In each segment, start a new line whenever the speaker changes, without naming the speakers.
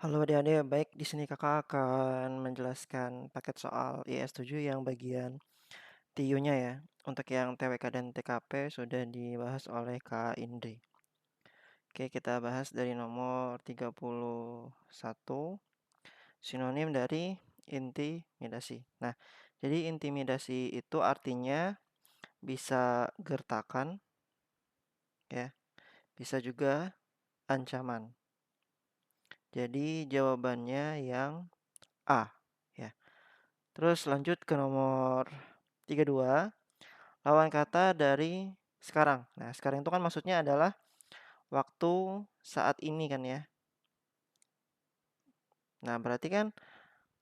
Halo adik-adik, baik di sini kakak akan menjelaskan paket soal IS 7 yang bagian TIU-nya ya. Untuk yang TWK dan TKP sudah dibahas oleh Kak Indri. Oke, kita bahas dari nomor 31, sinonim dari intimidasi. Nah, jadi intimidasi itu artinya bisa gertakan ya, bisa juga ancaman. Jadi jawabannya yang A ya. Terus lanjut ke nomor 32, lawan kata dari sekarang. Nah, sekarang itu kan maksudnya adalah waktu saat ini kan ya. Nah, berarti kan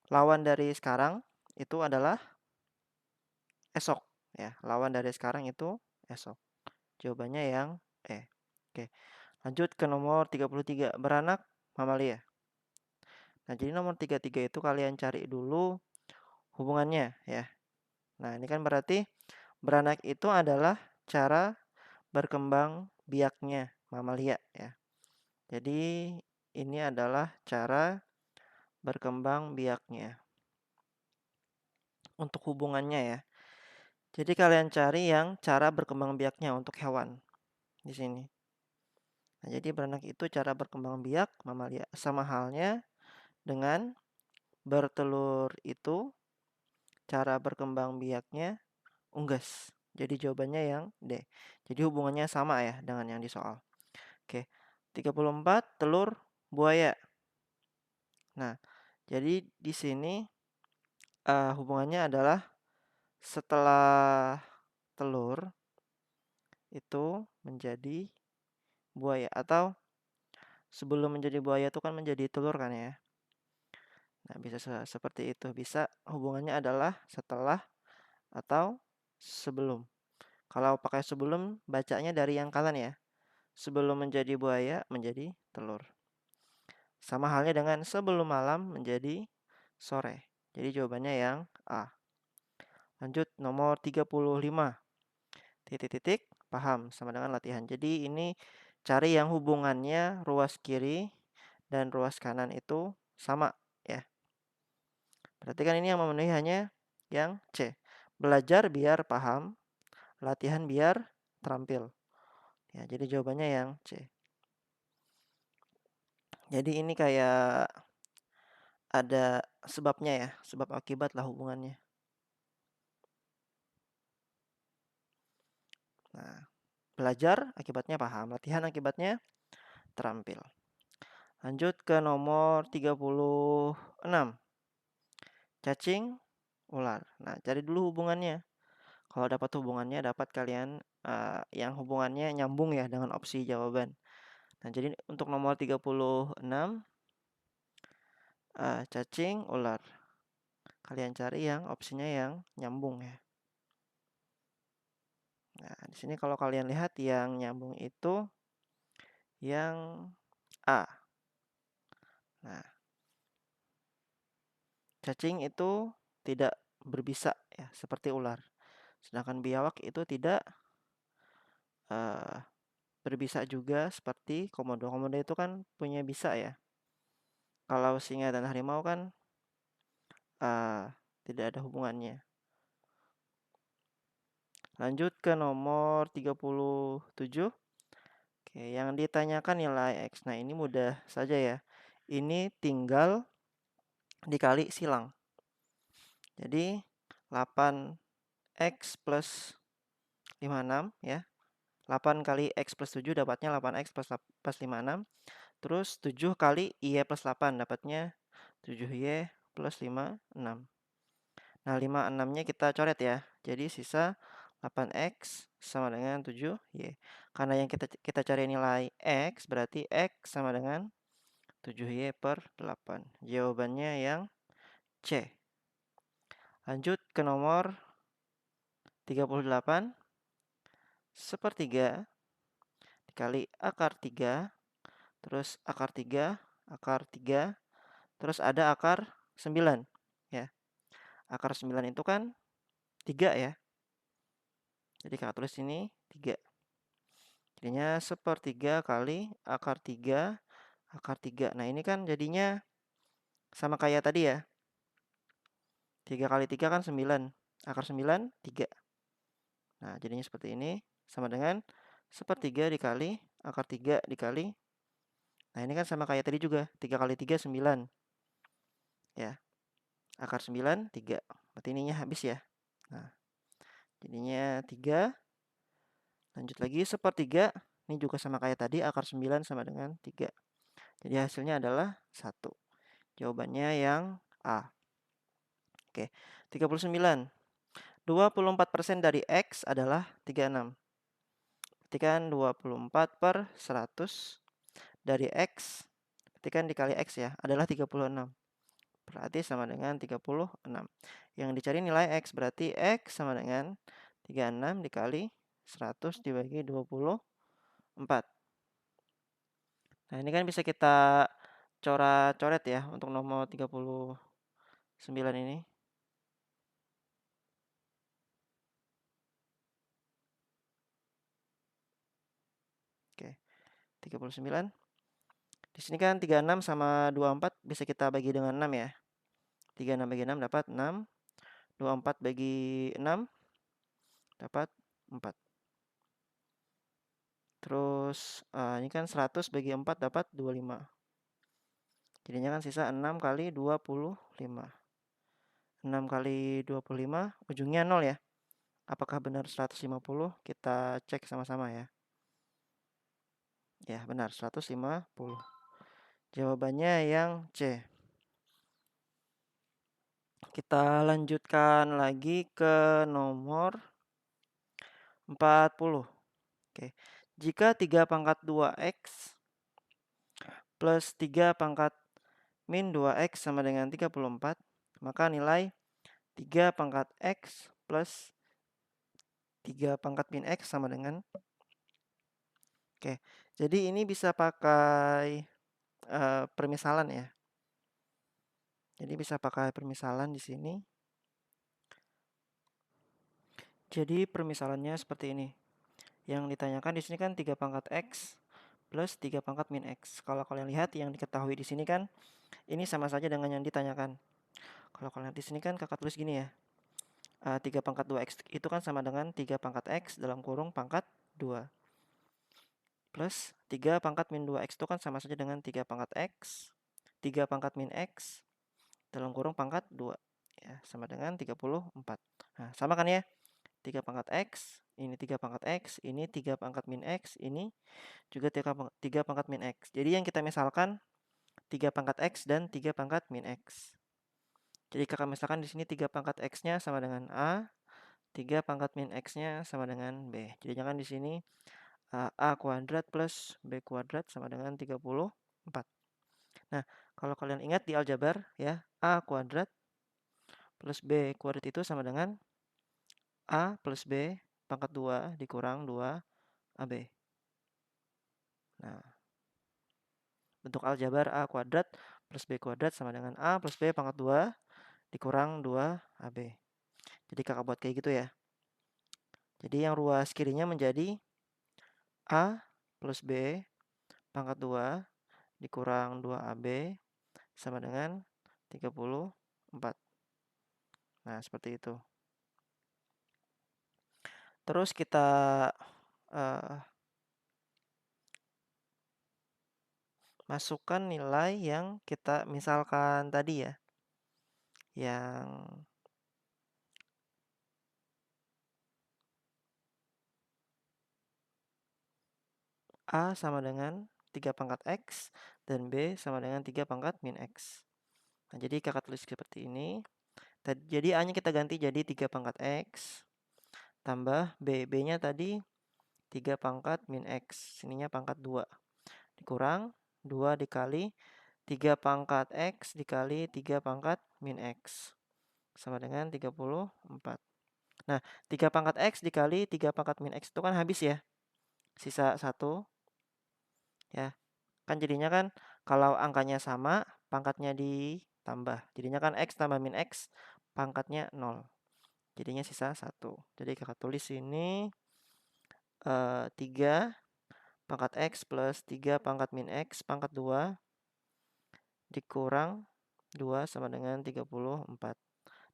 lawan dari sekarang itu adalah esok ya. Lawan dari sekarang itu esok. Jawabannya yang E. Oke. Lanjut ke nomor 33, beranak mamalia. Nah, jadi nomor 33 itu kalian cari dulu hubungannya ya. Nah, ini kan berarti beranak itu adalah cara berkembang biaknya mamalia ya. Jadi ini adalah cara berkembang biaknya untuk hubungannya ya. Jadi kalian cari yang cara berkembang biaknya untuk hewan di sini. Nah, jadi beranak itu cara berkembang biak mamalia, sama halnya dengan bertelur itu cara berkembang biaknya unggas. Jadi jawabannya yang D. Jadi hubungannya sama ya dengan yang di soal. Oke. 34, telur buaya. Nah, jadi di sini hubungannya adalah setelah telur itu menjadi buaya, atau sebelum menjadi buaya itu kan menjadi telur kan ya. Nah, bisa seperti itu. Bisa hubungannya adalah setelah atau sebelum. Kalau pakai sebelum, bacanya dari yang kanan ya. Sebelum menjadi buaya menjadi telur. Sama halnya dengan sebelum malam menjadi sore. Jadi jawabannya yang A. Lanjut nomor 35. Titik-titik, paham sama dengan latihan. Jadi ini cari yang hubungannya ruas kiri dan ruas kanan itu sama ya. Berarti kan ini yang memenuhi hanya yang C. Belajar biar paham, latihan biar terampil. Ya, jadi jawabannya yang C. Jadi ini kayak ada sebabnya ya, sebab akibat lah hubungannya. Nah, belajar akibatnya paham, latihan akibatnya terampil. Lanjut ke nomor 36. Cacing, ular. Nah, cari dulu hubungannya. Kalau dapat hubungannya, dapat kalian yang hubungannya nyambung ya dengan opsi jawaban. Nah, jadi untuk nomor 36, cacing, ular. Kalian cari yang opsinya yang nyambung ya. Nah, di sini kalau kalian lihat yang nyambung itu yang A. Nah, cacing itu tidak berbisa ya, seperti ular. Sedangkan biawak itu tidak berbisa juga seperti komodo. Komodo itu kan punya bisa ya. Kalau singa dan harimau kan tidak ada hubungannya. Lanjut ke nomor 37. Oke, yang ditanyakan nilai X. Nah, ini mudah saja ya. Ini tinggal dikali silang. Jadi 8X plus 56 ya. 8 kali X plus 7 dapatnya 8X plus 56. Terus 7 kali Y plus 8 dapatnya 7Y plus 56. Nah, 56-nya kita coret ya. Jadi sisa 8X sama dengan 7Y. Karena yang kita cari nilai X, berarti X sama dengan 7Y per 8. Jawabannya yang C. Lanjut ke nomor 38. Sepertiga dikali akar 3. Terus akar 3, akar 3. Terus ada akar 9. Ya. Akar 9 itu kan 3 ya. Jadi kakak tulis ini 3. Jadinya sepertiga kali akar 3, akar 3. Nah, ini kan jadinya Sama kayak tadi ya. 3 kali 3 kan 9. Akar 9, 3. Nah, jadinya seperti ini. Sama dengan sepertiga dikali akar 3 dikali. Nah, ini kan sama kayak tadi juga. 3 kali 3, 9. Ya, akar 9, 3. Berarti ininya habis ya. Nah, jadinya 3. Lanjut lagi, sepertiga. Ini juga sama kayak tadi, akar 9 sama dengan 3. Jadi hasilnya adalah 1. Jawabannya yang A. Oke, 39. 24% dari X adalah 36. Berarti kan 24 per 100 dari X. Berarti kan dikali X ya, adalah 36. Berarti sama dengan 36. Yang dicari nilai X, berarti X sama dengan 36 dikali 100 dibagi 24. Nah, ini kan bisa kita coret-coret ya untuk nomor 39 ini. Oke, 39. Di sini kan 36 sama 24 bisa kita bagi dengan 6 ya. 36 bagi 6 dapat 6. 24 bagi 6 dapat 4. Terus ini kan 100 bagi 4 dapat 25. Jadinya kan sisa 6 kali 25. 6 kali 25 ujungnya 0 ya. Apakah benar 150? Kita cek sama-sama ya. Ya, benar 150. Jawabannya yang C. Kita lanjutkan lagi ke nomor 40. Oke. Jika 3 pangkat 2X plus 3 pangkat min 2X sama dengan 34, maka nilai 3 pangkat X plus 3 pangkat min X sama dengan. Oke, jadi ini bisa pakai permisalan ya. Jadi bisa pakai permisalan di sini. Jadi permisalannya seperti ini. Yang ditanyakan di sini kan 3 pangkat X plus 3 pangkat min X. Kalau kalian lihat yang diketahui di sini kan ini sama saja dengan yang ditanyakan. Kalau kalian lihat di sini kan kakak tulis gini ya. 3 pangkat 2X itu kan sama dengan 3 pangkat X dalam kurung pangkat 2. Plus 3 pangkat min 2X itu kan sama saja dengan 3 pangkat X. 3 pangkat min X dalam kurung pangkat 2. Ya, sama dengan 34. Nah, sama kan ya? 3 pangkat X, ini 3 pangkat X, ini 3 pangkat min X, ini juga 3 pangkat min X. Jadi yang kita misalkan 3 pangkat X dan 3 pangkat min X. Jadi kakak misalkan di sini 3 pangkat X-nya sama dengan A, 3 pangkat min X-nya sama dengan B. Jadi jangan di sini A kuadrat plus B kuadrat sama dengan 34. Nah, kalau kalian ingat di aljabar ya, A kuadrat plus B kuadrat itu sama dengan A plus B pangkat 2 dikurang 2 AB. Nah, bentuk aljabar A kuadrat plus B kuadrat sama dengan A plus B pangkat 2 dikurang 2 AB. Jadi kakak buat kayak gitu ya. Jadi yang ruas kirinya menjadi A plus B pangkat 2 dikurang 2AB sama dengan 34. Nah, seperti itu. Terus kita masukkan nilai yang kita misalkan tadi ya. Yang A sama dengan 3 pangkat X dan B sama dengan 3 pangkat min X. Nah, jadi kakak tulis seperti ini. Jadi A-nya kita ganti jadi 3 pangkat X tambah B. B-nya tadi 3 pangkat min X. Sininya pangkat 2. Dikurang 2 dikali 3 pangkat X dikali 3 pangkat min X. Sama dengan 34. Nah, 3 pangkat X dikali 3 pangkat min X itu kan habis ya. Sisa 1. Ya, kan jadinya kan kalau angkanya sama, pangkatnya ditambah. Jadinya kan X tambah min X, pangkatnya 0. Jadinya sisa 1. Jadi kakak tulis ini 3 pangkat X plus 3 pangkat min X pangkat 2 dikurang 2 sama dengan 34.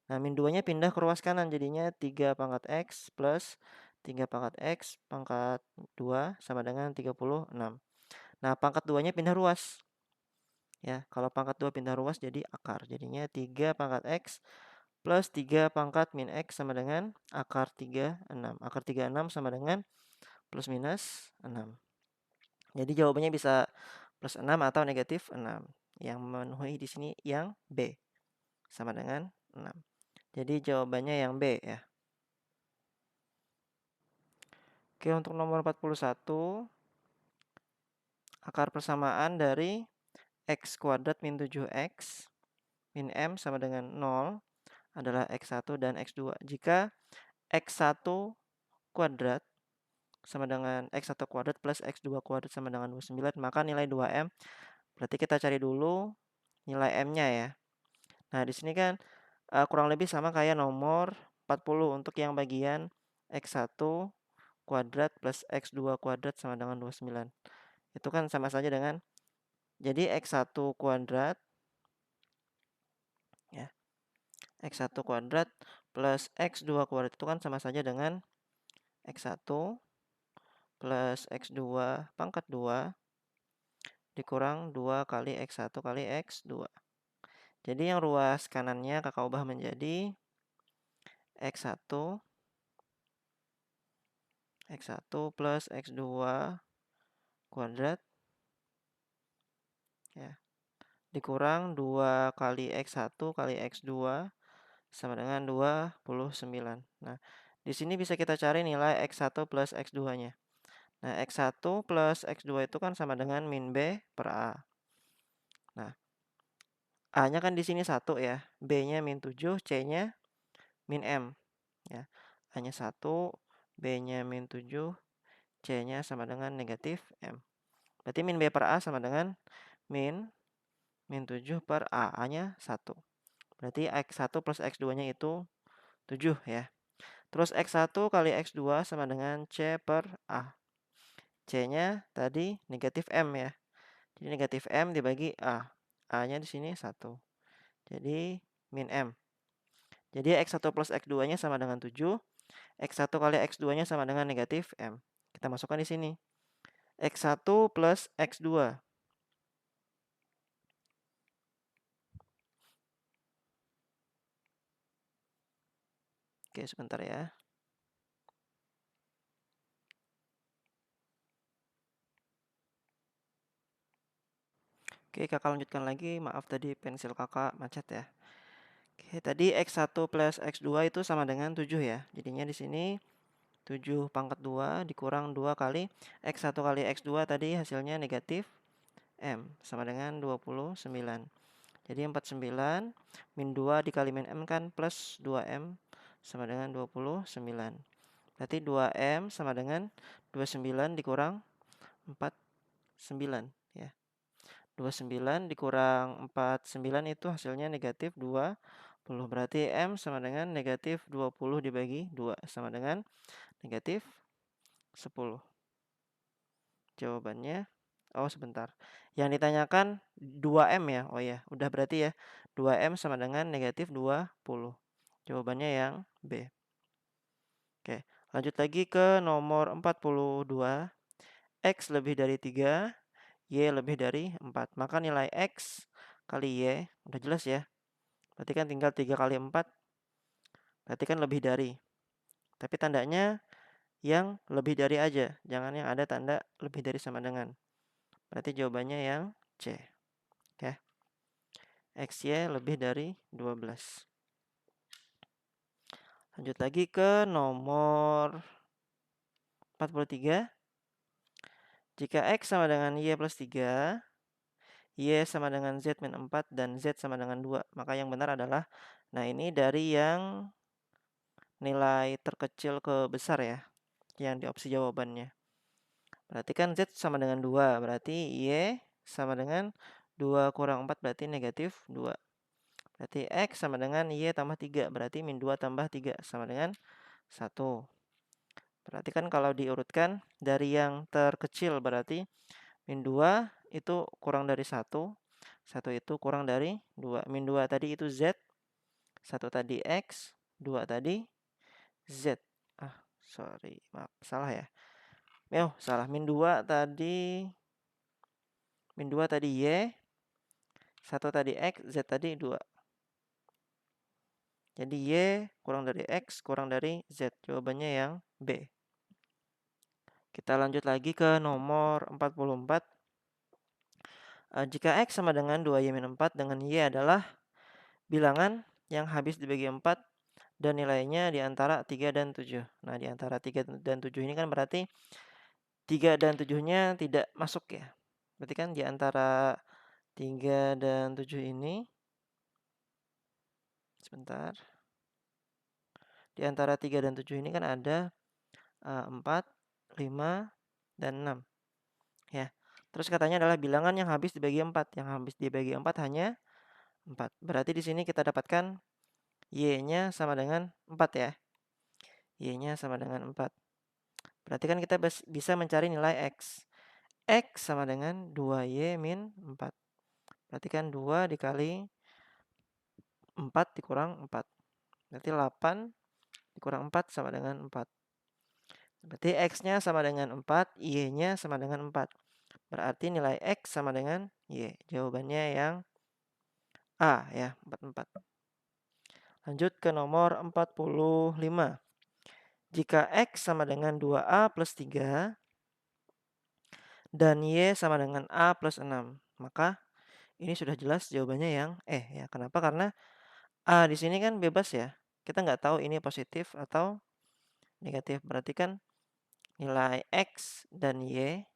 Nah, min 2-nya pindah ke ruas kanan, jadinya 3 pangkat X plus 3 pangkat X pangkat 2 sama dengan 36. Nah, pangkat 2-nya pindah ruas. Ya, kalau pangkat 2 pindah ruas jadi akar. Jadinya 3 pangkat X plus 3 pangkat min X sama dengan akar 36. Akar 36 sama dengan plus minus 6. Jadi jawabannya bisa plus 6 atau negatif 6. Yang memenuhi di sini yang B sama dengan 6. Jadi jawabannya yang B ya. Oke, untuk nomor 41, akar persamaan dari X kuadrat min 7X min M sama dengan 0 adalah X1 dan X2. Jika X1 kuadrat sama dengan X1 kuadrat plus X2 kuadrat sama dengan 29, maka nilai 2M, berarti kita cari dulu nilai M-nya ya. Nah, di sini kan kurang lebih sama kayak nomor 40 untuk yang bagian X1 kuadrat plus X2 kuadrat sama dengan 29. Itu kan sama saja dengan, jadi X1 kuadrat ya, X1 kuadrat plus X2 kuadrat itu kan sama saja dengan X1 plus X2 pangkat 2 dikurang 2 kali X1 kali X2. Jadi yang ruas kanannya kakak ubah menjadi X1 plus X2 kuadrat ya, dikurang 2 kali X1 kali X2 sama dengan 29. Nah, di sini bisa kita cari nilai X1 plus X2-nya. Nah, X1 plus X2 itu kan sama dengan min B per A. Nah, A-nya kan di sini 1 ya, B-nya min 7, C-nya min M. Ya, A-nya 1, B-nya min 7, C-nya sama dengan negatif M. Berarti min B per A sama dengan min 7 per A. A-nya 1. Berarti X1 plus X2-nya itu 7 ya. Terus X1 kali X2 sama dengan C per A. C-nya tadi negatif M ya. Jadi negatif M dibagi A. A-nya di sini 1. Jadi min M. Jadi X1 plus X2-nya sama dengan 7. X1 kali X2-nya sama dengan negatif M. Kita masukkan di sini. X1 plus X2. Oke, sebentar ya. Oke, kakak lanjutkan lagi. Maaf tadi pensil kakak macet ya. Oke, tadi X1 plus X2 itu sama dengan 7 ya. Jadinya di sini 7 pangkat 2 dikurang 2 kali X1 kali X2 tadi hasilnya negatif M sama dengan 29. Jadi 49 min 2 dikali min M kan plus 2M sama dengan 29. Berarti 2M sama dengan 29 dikurang 49 ya. 29 dikurang 49 itu hasilnya negatif 20. Berarti M sama dengan negatif 20 dibagi 2 sama dengan negatif 10. Jawabannya, oh sebentar. Yang ditanyakan 2M ya. Oh ya, udah berarti ya. 2M sama dengan negatif 20. Jawabannya yang B. Oke, lanjut lagi ke nomor 42. X lebih dari 3, Y lebih dari 4. Maka nilai X kali Y, udah jelas ya. Berarti kan tinggal 3 kali 4. Berarti kan lebih dari. Tapi tandanya yang lebih dari aja. Jangan yang ada tanda lebih dari sama dengan. Berarti jawabannya yang C. Oke. XY lebih dari 12. Lanjut lagi ke nomor 43. Jika X sama dengan Y plus 3, Y sama dengan Z min 4, dan Z sama dengan 2. Maka yang benar adalah, nah ini dari yang nilai terkecil ke besar ya. Yang di opsi jawabannya. Berarti kan Z sama dengan 2. Berarti Y sama dengan 2 kurang 4 berarti negatif 2. Berarti X sama dengan Y tambah 3. Berarti min 2 tambah 3 sama dengan 1. Berarti kan kalau diurutkan dari yang terkecil berarti min 2 itu kurang dari 1 1 itu kurang dari 2. Min 2 tadi itu Z, 1 tadi X, 2 tadi Z. Sorry, maaf, salah ya. Salah. Min 2 tadi Y, 1 tadi X, Z tadi 2. Jadi Y kurang dari X, kurang dari Z. Jawabannya yang B. Kita lanjut lagi ke nomor 44. Jika X sama dengan 2Y-4 dengan Y adalah bilangan yang habis dibagi 4 dan nilainya di antara 3 dan 7. Nah, di antara 3 dan 7 ini kan berarti 3 dan 7-nya tidak masuk ya. Berarti kan di antara 3 dan 7 ini, sebentar. Di antara 3 dan 7 ini kan ada 4, 5, dan 6. Ya. Terus katanya adalah bilangan yang habis dibagi 4. Yang habis dibagi 4 hanya 4. Berarti di sini kita dapatkan Y-nya sama dengan 4 ya. Y-nya sama dengan 4. Berarti kan kita bisa mencari nilai X. X sama dengan 2Y min 4. Berarti kan 2 dikali 4 dikurang 4. Berarti 8 dikurang 4 sama dengan 4. Berarti X-nya sama dengan 4, Y-nya sama dengan 4. Berarti nilai X sama dengan Y. Jawabannya yang A ya, 44. Lanjut ke nomor 45. Jika X sama dengan 2A plus 3 dan Y sama dengan A plus 6, maka ini sudah jelas jawabannya yang ya. Kenapa? Karena A di sini kan bebas ya. Kita nggak tahu ini positif atau negatif. Berarti kan nilai X dan Y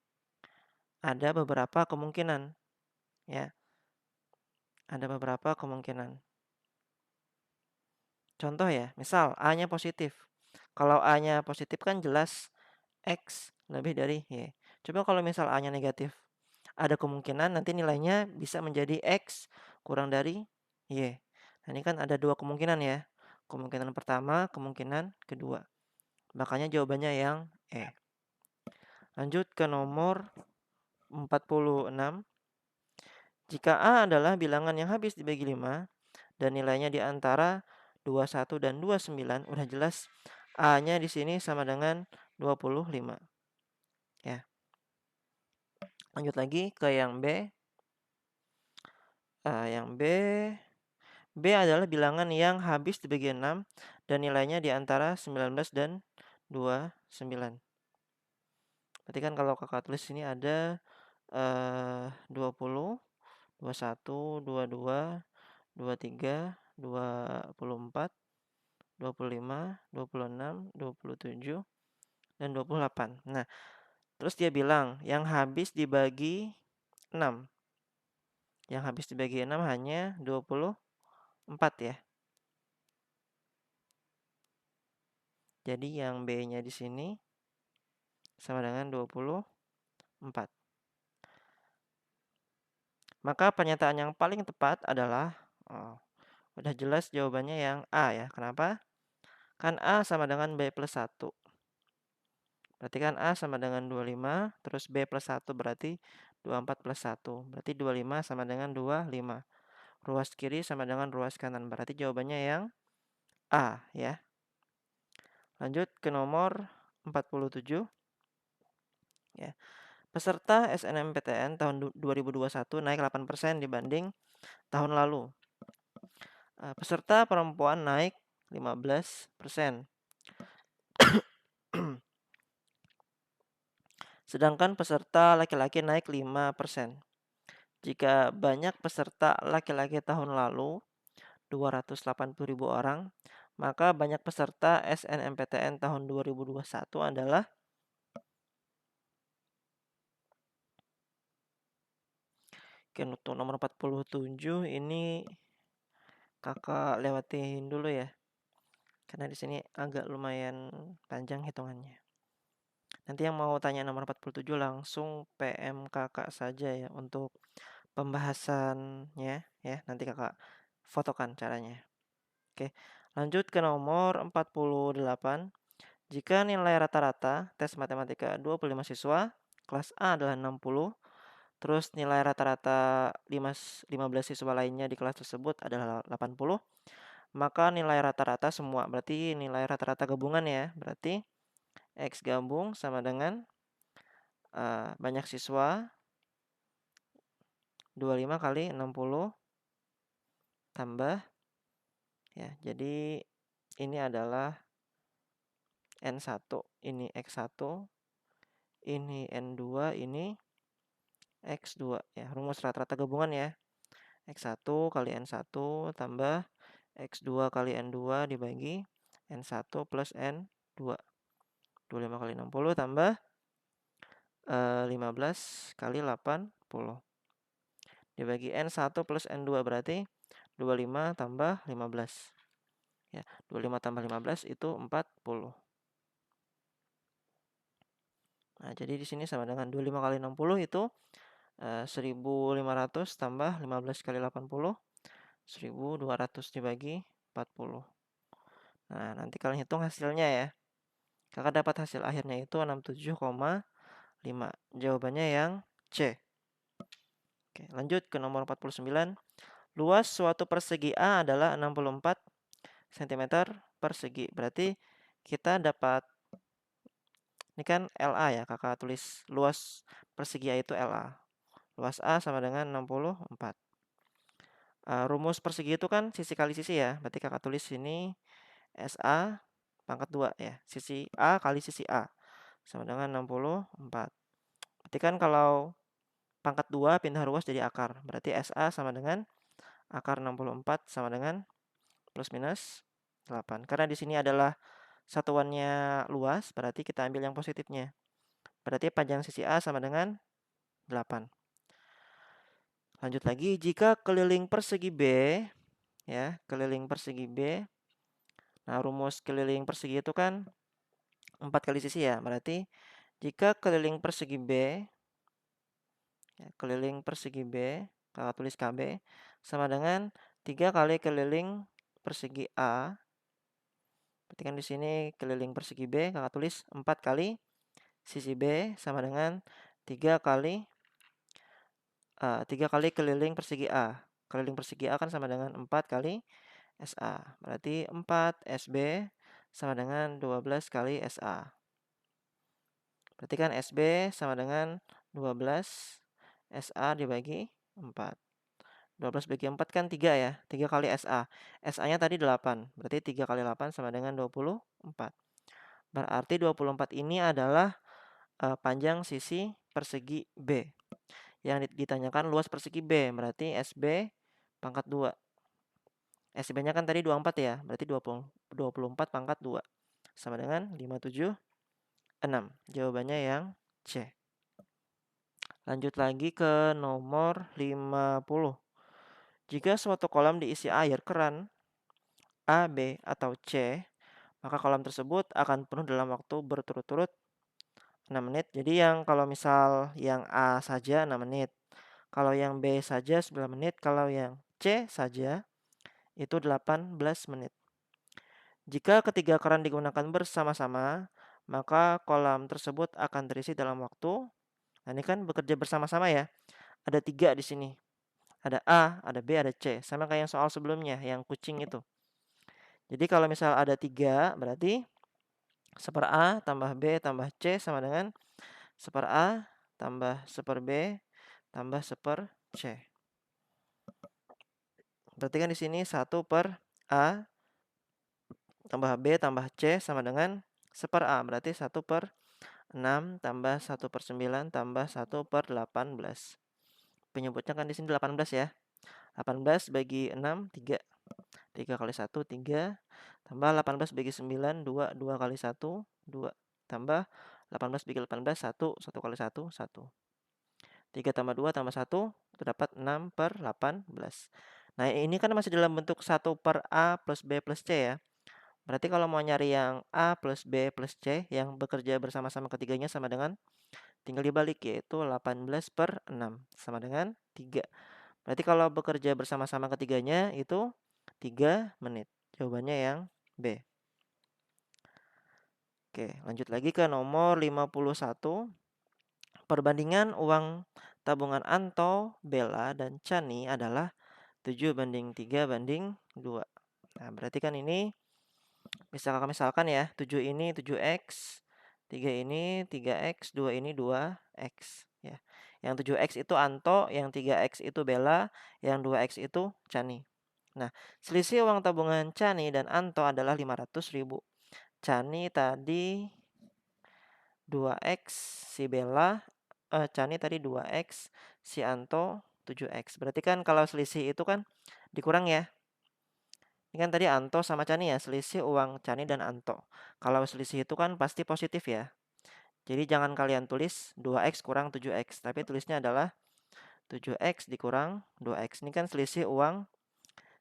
ada beberapa kemungkinan ya. Ada beberapa kemungkinan. Contoh ya, misal A-nya positif. Kalau A-nya positif kan jelas X lebih dari Y. Coba kalau misal A-nya negatif. Ada kemungkinan nanti nilainya bisa menjadi X kurang dari Y. Nah, ini kan ada 2 kemungkinan ya. Kemungkinan pertama, kemungkinan kedua. Makanya jawabannya yang E. Lanjut ke nomor 46. Jika A adalah bilangan yang habis dibagi 5 dan nilainya di antara 21 dan 29, udah jelas A-nya di sini sama dengan 25. Ya. Lanjut lagi ke yang B. Yang B adalah bilangan yang habis dibagi 6 dan nilainya di antara 19 dan 29. Berarti kan kalau kakak tulis sini ada 20, 21, 22, 23, 24, 25, 26, 27, dan 28. Nah, terus dia bilang yang habis dibagi 6. Yang habis dibagi 6 hanya 24 ya. Jadi yang B-nya di sini sama dengan 24. Maka pernyataan yang paling tepat adalah udah jelas jawabannya yang A ya. Kenapa? Kan A sama dengan B plus 1. Berarti kan A sama dengan 25, terus B plus 1 berarti 24 plus 1. Berarti 25 sama dengan 25. Ruas kiri sama dengan ruas kanan. Berarti jawabannya yang A ya. Lanjut ke nomor 47. Ya. Peserta SNMPTN tahun 2021 naik 8% dibanding tahun lalu. Peserta perempuan naik 15%. Sedangkan peserta laki-laki naik 5%. Jika banyak peserta laki-laki tahun lalu 280.000 orang, maka banyak peserta SNMPTN tahun 2021 adalah untuk nomor 47 ini kakak lewatin dulu ya. Karena di sini agak lumayan panjang hitungannya. Nanti yang mau tanya nomor 47 langsung PM kakak saja ya untuk pembahasannya ya. Nanti kakak fotokan caranya. Oke, lanjut ke nomor 48. Jika nilai rata-rata tes matematika 25 siswa, kelas A adalah 60, Terus nilai rata-rata 15 siswa lainnya di kelas tersebut adalah 80, maka nilai rata-rata semua, berarti nilai rata-rata gabungan ya, berarti X gabung sama dengan banyak siswa 25 kali 60 tambah ya. Jadi ini adalah N1, ini X1, ini N2, ini X2 ya. Rumus rata-rata gabungan ya. X1 kali N1 tambah X2 kali N2 dibagi N1 plus N2. 25 kali 60 tambah 15 kali 80 dibagi N1 plus N2 berarti 25 tambah 15 ya. 25 tambah 15 itu 40. Nah, jadi di sini sama dengan 25 kali 60 itu 1500 tambah 15 kali 80 1200 dibagi 40. Nah, nanti kalian hitung hasilnya ya. Kakak dapat hasil akhirnya itu 67,5. Jawabannya yang C. Oke, lanjut ke nomor 49. Luas suatu persegi A adalah 64 cm persegi. Berarti kita dapat, ini kan LA ya, kakak tulis luas persegi A itu LA. Luas A sama dengan 64. Rumus persegi itu kan sisi kali sisi ya. Berarti kakak tulis sini SA pangkat 2 ya. Sisi A kali sisi A sama dengan 64. Berarti kan kalau pangkat 2 pindah ruas jadi akar. Berarti SA sama dengan akar 64 sama dengan plus minus 8. Karena di sini adalah satuannya luas, berarti kita ambil yang positifnya. Berarti panjang sisi A sama dengan 8. Lanjut lagi, jika keliling persegi B, ya, keliling persegi B. Nah, rumus keliling persegi itu kan 4 kali sisi ya. Berarti jika keliling persegi B, ya, keliling persegi B, kakak tulis KB, sama dengan 3 kali keliling persegi A. Berarti kan di sini keliling persegi B, kakak tulis 4 kali sisi B sama dengan 3 kali 3 kali keliling persegi A. Keliling persegi A kan sama dengan 4 kali SA. Berarti 4 SB sama dengan 12 kali SA. Berarti kan SB sama dengan 12 SA dibagi 4. 12 bagi 4 kan 3 ya. 3 kali SA. SA-nya tadi 8. Berarti 3 kali 8 sama dengan 24. Berarti 24 ini adalah panjang sisi persegi B. Yang ditanyakan luas persegi B. Berarti SB pangkat 2. SB-nya kan tadi 24 ya. Berarti 24 pangkat 2. Sama dengan 576. Jawabannya yang C. Lanjut lagi ke nomor 50. Jika suatu kolam diisi air keran A, B, atau C, maka kolam tersebut akan penuh dalam waktu berturut-turut 6 menit. Jadi kalau misal yang A saja 6 menit. Kalau yang B saja 9 menit. Kalau yang C saja itu 18 menit. Jika ketiga keran digunakan bersama-sama, maka kolam tersebut akan terisi dalam waktu. Nah, ini kan bekerja bersama-sama ya. Ada 3 di sini. Ada A, ada B, ada C. Sama kayak yang soal sebelumnya, yang kucing itu. Jadi kalau misal ada 3, berarti 1/A tambah B tambah C sama dengan 1/A tambah 1/B tambah 1/C. Berarti kan di sini 1/A tambah B tambah C sama dengan 1/A. Berarti 1/6 tambah 1/9 tambah 1/18. Penyebutnya kan di sini 18 ya. 18 bagi 6, 3. 3 kali 1, 3. Tambah 18 bagi 9, 2. 2 kali 1, 2. Tambah 18 bagi 18, 1. 1 kali 1, 1. 3 tambah 2 tambah 1, itu dapat 6/18. Nah, ini kan masih dalam bentuk 1/A plus B plus C ya. Berarti kalau mau nyari yang A plus B plus C yang bekerja bersama-sama ketiganya sama dengan, tinggal dibalik yaitu 18/6 sama dengan 3. Berarti kalau bekerja bersama-sama ketiganya itu 3 menit. Jawabannya yang B. Oke, lanjut lagi ke nomor 51. Perbandingan uang tabungan Anto, Bella, dan Chani adalah 7:3:2. Nah, berarti kan ini misalkan ya, 7 ini 7x, 3 ini 3x, 2 ini 2x ya. Yang 7x itu Anto, yang 3x itu Bella, yang 2x itu Chani. Nah, selisih uang tabungan Chani dan Anto adalah 500.000. Chani tadi 2x, si Bella, Chani tadi 2x, si Anto 7x. Berarti kan kalau selisih itu kan dikurang ya. Ini kan tadi Anto sama Chani ya, selisih uang Chani dan Anto. Kalau selisih itu kan pasti positif ya. Jadi jangan kalian tulis 2x kurang 7x, tapi tulisnya adalah 7x dikurang 2x. Ini kan selisih uang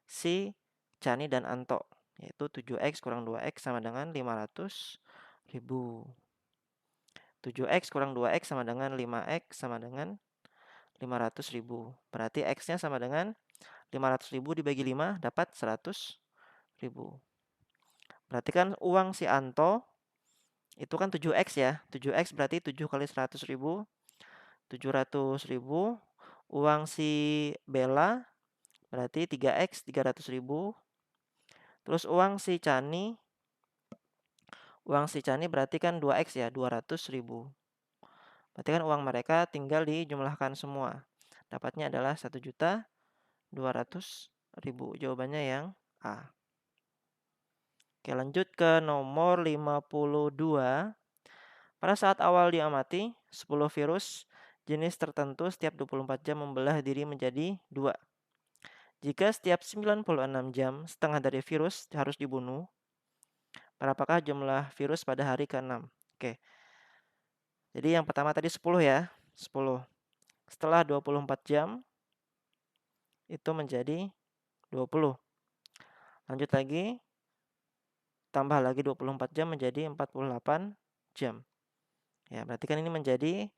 si Chani dan Anto, yaitu 7x kurang 2x sama dengan 500.000. 7x kurang 2x sama dengan 5x sama dengan 500.000. Berarti x-nya sama dengan 500.000 dibagi 5 dapat 100.000. Berarti kan uang si Anto itu kan 7x ya. 7x berarti 7 kali 100.000, 700.000. Uang si Bella berarti 3x 300.000. Terus uang si Chani berarti kan 2x ya, 200.000. Berarti kan uang mereka tinggal dijumlahkan semua. Dapatnya adalah 1.200.000. Jawabannya yang A. Oke, lanjut ke nomor 52. Pada saat awal diamati, 10 virus jenis tertentu setiap 24 jam membelah diri menjadi 2. Jika setiap 96 jam setengah dari virus harus dibunuh, berapakah jumlah virus pada hari ke-6? Oke. Jadi yang pertama tadi 10 ya. 10. Setelah 24 jam itu menjadi 20. Lanjut lagi, tambah lagi 24 jam menjadi 48 jam. Ya, berarti kan ini menjadi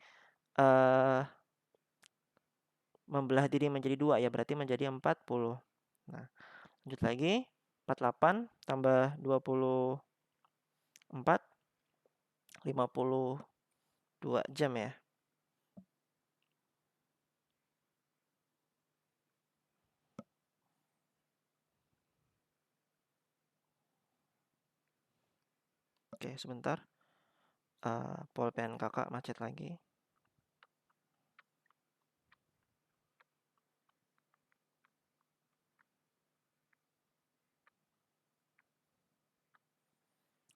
membelah diri menjadi 2 ya, berarti menjadi 40. Nah, lanjut lagi, 48 tambah 24, 52 jam ya. Oke, sebentar. Pulpen kakak macet lagi.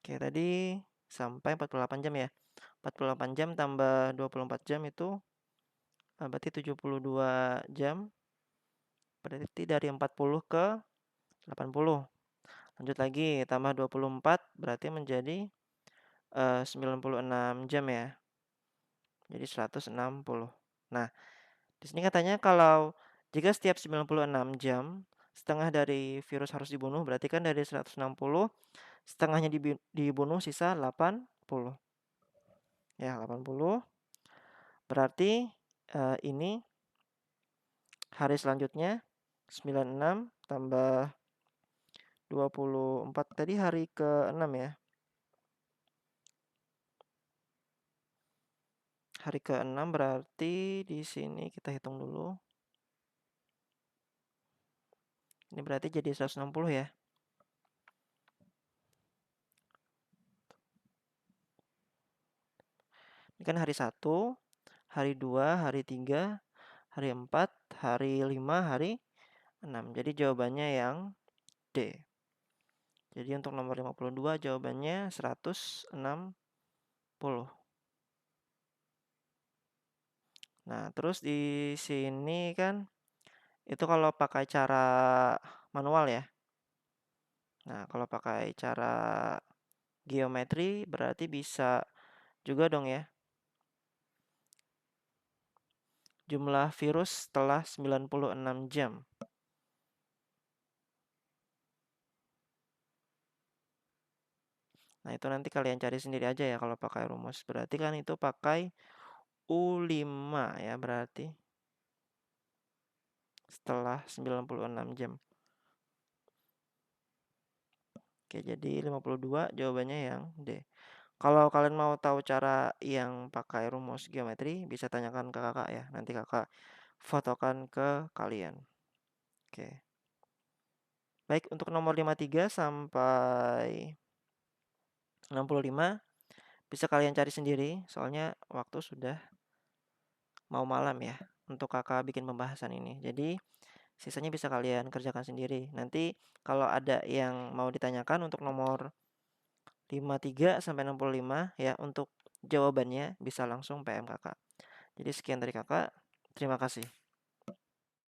Oke, tadi sampai 48 jam ya. 48 jam tambah 24 jam itu berarti 72 jam. Berarti dari 40 ke 80. Lanjut lagi, tambah 24 berarti menjadi 96 jam ya. Jadi 160. Nah, di sini katanya kalau jika setiap 96 jam setengah dari virus harus dibunuh, berarti kan dari 160 setengahnya dibunuh sisa 80. Ya, 80. Berarti ini hari selanjutnya 96 tambah 24 tadi hari ke-6 ya. Hari ke-6 berarti di sini kita hitung dulu. Ini berarti jadi 160 ya. Ini kan hari 1, hari 2, hari 3, hari 4, hari 5, hari 6. Jadi jawabannya yang D. Jadi untuk nomor 52 jawabannya 160. Nah, terus di sini kan itu kalau pakai cara manual ya. Nah, kalau pakai cara geometri berarti bisa juga dong ya. Jumlah virus setelah 96 jam. Nah, itu nanti kalian cari sendiri aja ya kalau pakai rumus. Berarti kan itu pakai U5 ya berarti. Setelah 96 jam. Oke, jadi 52 jawabannya yang D. Kalau kalian mau tahu cara yang pakai rumus geometri, bisa tanyakan ke Kakak ya, nanti Kakak fotokan ke kalian. Oke. Baik, untuk nomor 53 sampai 65 bisa kalian cari sendiri, soalnya waktu sudah mau malam ya, untuk Kakak bikin pembahasan ini. Jadi, sisanya bisa kalian kerjakan sendiri. Nanti kalau ada yang mau ditanyakan untuk nomor 53 sampai 65 ya, untuk jawabannya bisa langsung PM Kakak. Jadi sekian dari Kakak, terima kasih.